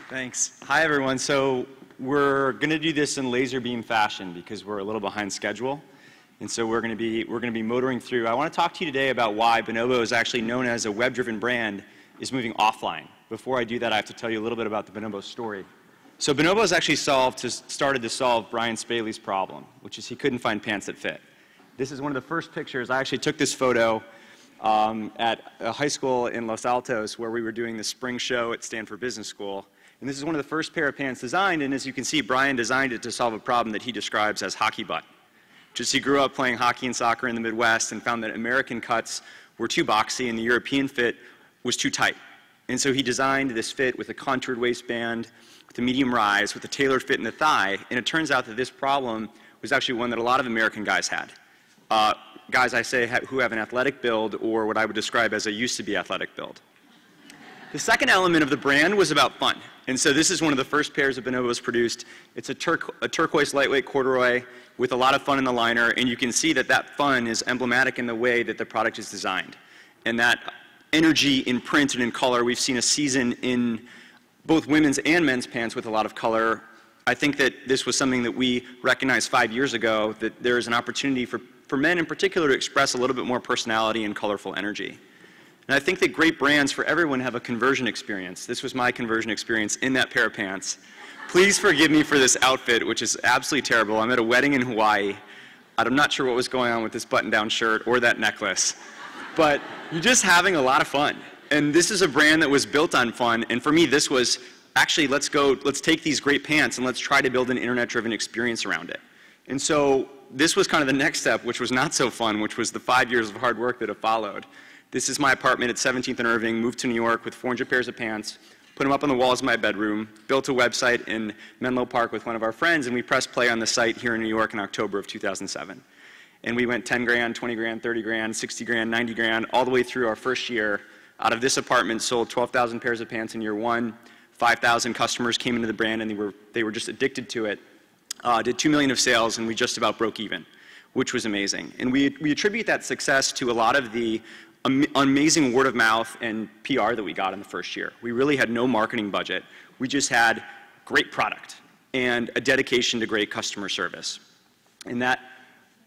Thanks. Hi, everyone. So we're going to do this in laser beam fashion because we're a little behind schedule. And so we're going to be motoring through. I want to talk to you today about why Bonobos, actually known as a web-driven brand, is moving offline. Before I do that, I have to tell you a little bit about the Bonobos story. So Bonobos actually started to solve Brian Spaley's problem, which is he couldn't find pants that fit. This is one of the first pictures. I actually took this photo at a high school in Los Altos where we were doing the spring show at Stanford Business School. And this is one of the first pair of pants designed, and as you can see, Brian designed it to solve a problem that he describes as hockey butt. Just he grew up playing hockey and soccer in the Midwest and found that American cuts were too boxy and the European fit was too tight. And so he designed this fit with a contoured waistband, with a medium rise, with a tailored fit in the thigh, and it turns out that this problem was actually one that a lot of American guys had. Guys, I say, who have an athletic build or what I would describe as a used-to-be athletic build. The second element of the brand was about fun. And so this is one of the first pairs of Bonobos produced. It's a turquoise lightweight corduroy with a lot of fun in the liner, and you can see that that fun is emblematic in the way that the product is designed. And that energy in print and in color, we've seen a season in both women's and men's pants with a lot of color. I think that this was something that we recognized 5 years ago, that there is an opportunity for men in particular to express a little bit more personality and colorful energy. And I think that great brands for everyone have a conversion experience. This was my conversion experience in that pair of pants. Please forgive me for this outfit, which is absolutely terrible. I'm at a wedding in Hawaii. I'm not sure what was going on with this button-down shirt or that necklace. But you're just having a lot of fun. And this is a brand that was built on fun. And for me, this was actually, let's take these great pants and let's try to build an internet-driven experience around it. And so this was kind of the next step, which was not so fun, which was the 5 years of hard work that have followed. This is my apartment at 17th and Irving, moved to New York with 400 pairs of pants, put them up on the walls of my bedroom, built a website in Menlo Park with one of our friends, and we pressed play on the site here in New York in October of 2007. And we went 10 grand, 20 grand, 30 grand, 60 grand, 90 grand, all the way through our first year. Out of this apartment, sold 12,000 pairs of pants in year one, 5,000 customers came into the brand and they were just addicted to it. Did 2 million of sales, and we just about broke even, which was amazing. And we attribute that success to a lot of the amazing word of mouth and PR that we got in the first year. We really had no marketing budget. We just had great product and a dedication to great customer service. And that,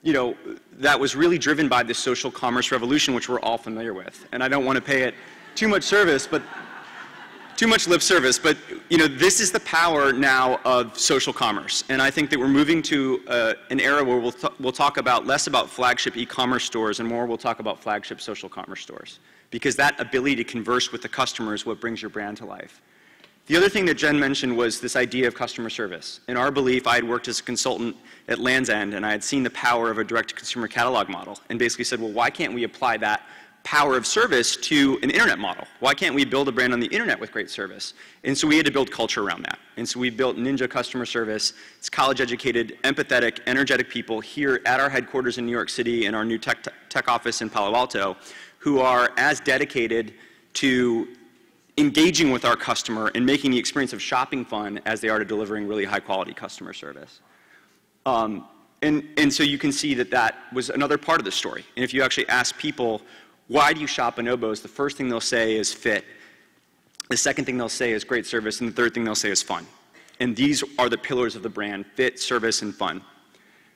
that was really driven by the social commerce revolution, which we're all familiar with. And I don't want to pay it too much lip service, but this is the power now of social commerce. And I think that we're moving to an era where we'll talk about less about flagship e-commerce stores and more we'll talk about flagship social commerce stores. Because that ability to converse with the customer is what brings your brand to life. The other thing that Jen mentioned was this idea of customer service. In our belief, I had worked as a consultant at Land's End and I had seen the power of a direct-to-consumer catalog model and basically said, well, why can't we apply that power of service to an internet model? Why can't we build a brand on the internet with great service? And so we had to build culture around that. And so we built Ninja Customer Service. It's college-educated, empathetic, energetic people here at our headquarters in New York City and our new tech office in Palo Alto who are as dedicated to engaging with our customer and making the experience of shopping fun as they are to delivering really high-quality customer service. And so you can see that that was another part of the story. And if you actually ask people, why do you shop Bonobos? The first thing they'll say is fit. The second thing they'll say is great service. And the third thing they'll say is fun. And these are the pillars of the brand: fit, service, and fun.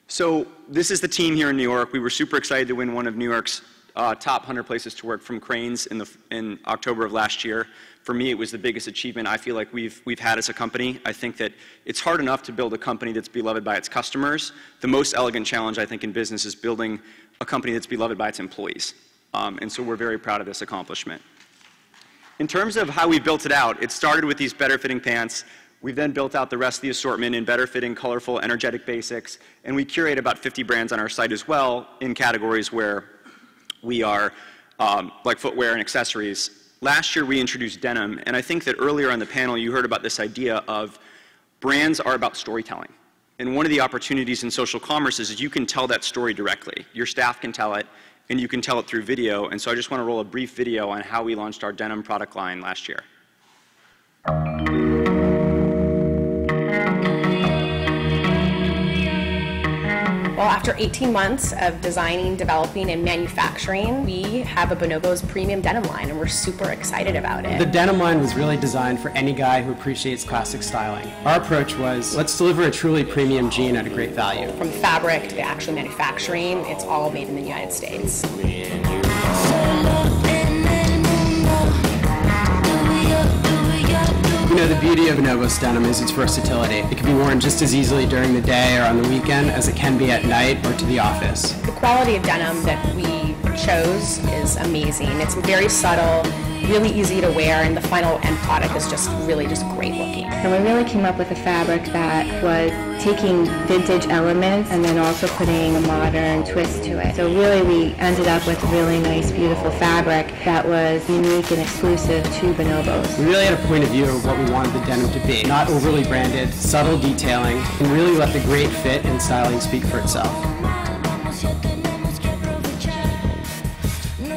So this is the team here in New York. We were super excited to win one of New York's top 100 places to work from Crain's in October of last year. For me, it was the biggest achievement I feel like we've had as a company. I think that it's hard enough to build a company that's beloved by its customers. The most elegant challenge, I think, in business is building a company that's beloved by its employees. And so we're very proud of this accomplishment. In terms of how we built it out, it started with these better fitting pants. We've then built out the rest of the assortment in better fitting, colorful, energetic basics. And we curate about 50 brands on our site as well in categories where we are like footwear and accessories. Last year we introduced denim. And I think that earlier on the panel you heard about this idea of brands are about storytelling. And one of the opportunities in social commerce is you can tell that story directly. Your staff can tell it. And you can tell it through video. And so I just want to roll a brief video on how we launched our denim product line last year. Well, After 18 months of designing, developing, and manufacturing, we have a Bonobos premium denim line, and we're super excited about it. The denim line was really designed for any guy who appreciates classic styling. Our approach was, let's deliver a truly premium jean at a great value. From the fabric to the actual manufacturing, it's all made in the United States. You know, the beauty of Bonobos denim is its versatility. It can be worn just as easily during the day or on the weekend as it can be at night or to the office. The quality of denim that we chose is amazing. It's very subtle, really easy to wear, and the final end product is just really great looking. And we really came up with a fabric that was taking vintage elements and then also putting a modern twist to it. So really we ended up with a really nice, beautiful fabric that was unique and exclusive to Bonobos. We really had a point of view of what we wanted the denim to be. Not overly branded, subtle detailing, and really let the great fit and styling speak for itself.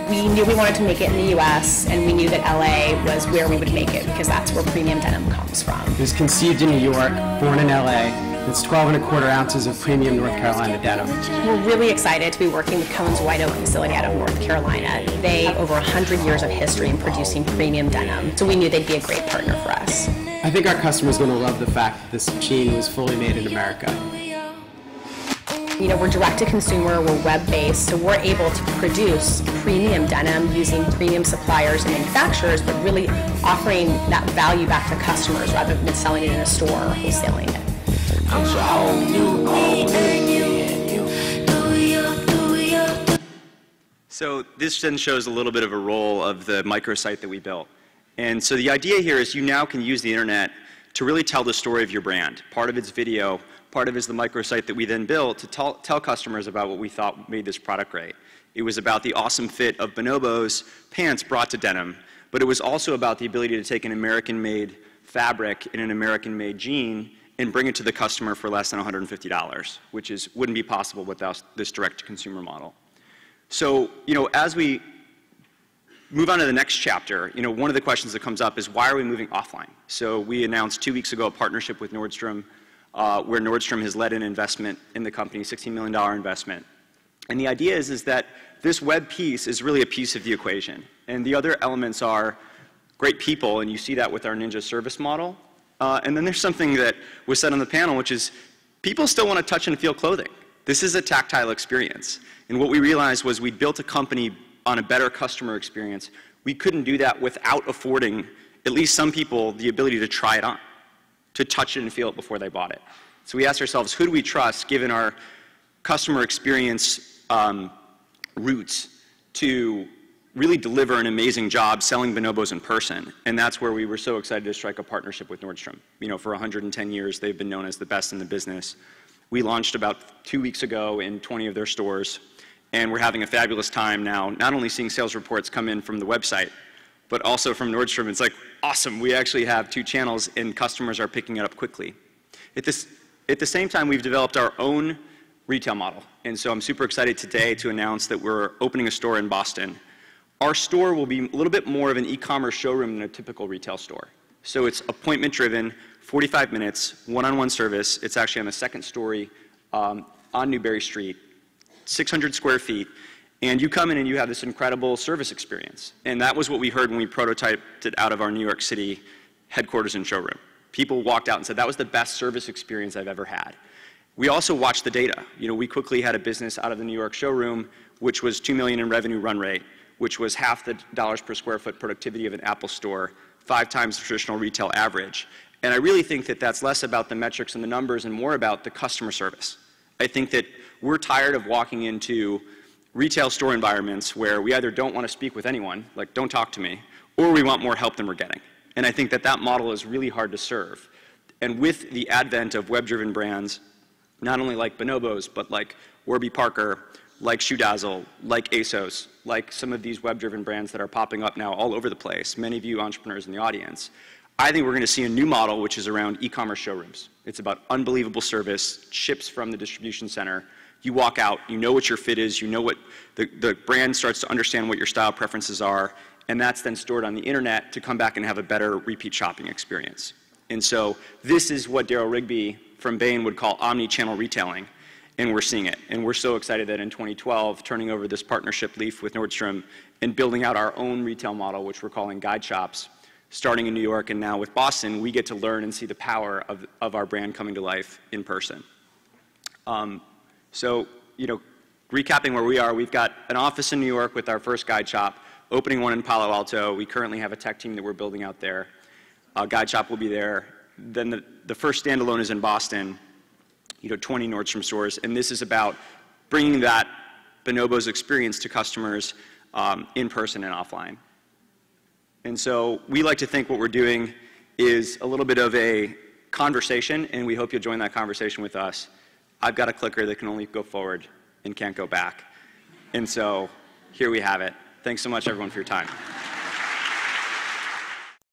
We knew we wanted to make it in the U.S., and we knew that LA was where we would make it because that's where premium denim comes from. It was conceived in New York, born in LA. It's 12¼ ounces of premium North Carolina denim. We're really excited to be working with Cone's White Oak facility out of North Carolina. They have over 100 years of history in producing premium denim, so we knew they'd be a great partner for us. I think our customers are going to love the fact that this jean was fully made in America. You know, we're direct to consumer, we're web-based, so we're able to produce premium denim using premium suppliers and manufacturers, but really offering that value back to customers rather than selling it in a store or wholesaling it. So this then shows a little bit of a roll of the microsite that we built. And so the idea here is you now can use the internet to really tell the story of your brand. Part of it's video, part of it is the microsite that we then built to tell customers about what we thought made this product great. It was about the awesome fit of Bonobos pants brought to denim, but it was also about the ability to take an American-made fabric in an American-made jean and bring it to the customer for less than $150, which wouldn't be possible without this direct-to-consumer model. So, you know, as we move on to the next chapter, you know, one of the questions that comes up is why are we moving offline? So we announced 2 weeks ago a partnership with Nordstrom, where Nordstrom has led an investment in the company, $16 million investment. And the idea is that this web piece is really a piece of the equation. And the other elements are great people, and you see that with our Ninja service model. And then there's something that was said on the panel, which is people still want to touch and feel clothing. This is a tactile experience. And what we realized was we built a company on a better customer experience. We couldn't do that without affording at least some people the ability to try it on, to touch it and feel it before they bought it. So we asked ourselves, who do we trust, given our customer experience roots, to really deliver an amazing job selling Bonobos in person? And that's where we were so excited to strike a partnership with Nordstrom. You know, for 110 years, they've been known as the best in the business. We launched about 2 weeks ago in 20 of their stores, and we're having a fabulous time now, not only seeing sales reports come in from the website, but also from Nordstrom. It's like, awesome, we actually have 2 channels, and customers are picking it up quickly. At the same time, we've developed our own retail model. And so I'm super excited today to announce that we're opening a store in Boston. Our store will be a little bit more of an e-commerce showroom than a typical retail store. So it's appointment-driven, 45 minutes, one-on-one service. It's actually on the 2nd story on Newberry Street, 600 square feet. And you come in and you have this incredible service experience. And that was what we heard when we prototyped it out of our New York City headquarters and showroom. People walked out and said, that was the best service experience I've ever had. We also watched the data. You know, we quickly had a business out of the New York showroom, which was $2 million in revenue run rate, which was half the dollars per square foot productivity of an Apple store, 5 times the traditional retail average. And I really think that that's less about the metrics and the numbers and more about the customer service. I think that we're tired of walking into retail store environments where we either don't want to speak with anyone, like don't talk to me, or we want more help than we're getting. And I think that that model is really hard to serve. And with the advent of web-driven brands, not only like Bonobos, but like Warby Parker, like Shoe Dazzle, like ASOS, like some of these web-driven brands that are popping up now all over the place, many of you entrepreneurs in the audience, I think we're going to see a new model which is around e-commerce showrooms. It's about unbelievable service, ships from the distribution center. You walk out, you know what your fit is, you know what the brand starts to understand what your style preferences are, and that's then stored on the internet to come back and have a better repeat shopping experience. And so this is what Daryl Rigby from Bain would call omni-channel retailing. and we're seeing it. And we're so excited that in 2012, turning over this partnership leaf with Nordstrom and building out our own retail model, which we're calling Guide Shops, starting in New York and now with Boston, we get to learn and see the power of our brand coming to life in person. So, recapping where we are, we've got an office in New York with our first Guide Shop, opening one in Palo Alto. We currently have a tech team that we're building out there. Guide Shop will be there. Then the first standalone is in Boston, 20 Nordstrom stores, and this is about bringing that Bonobos experience to customers in person and offline. And so we like to think what we're doing is a little bit of a conversation, and we hope you'll join that conversation with us. I've got a clicker that can only go forward and can't go back. And so here we have it. Thanks so much, everyone, for your time.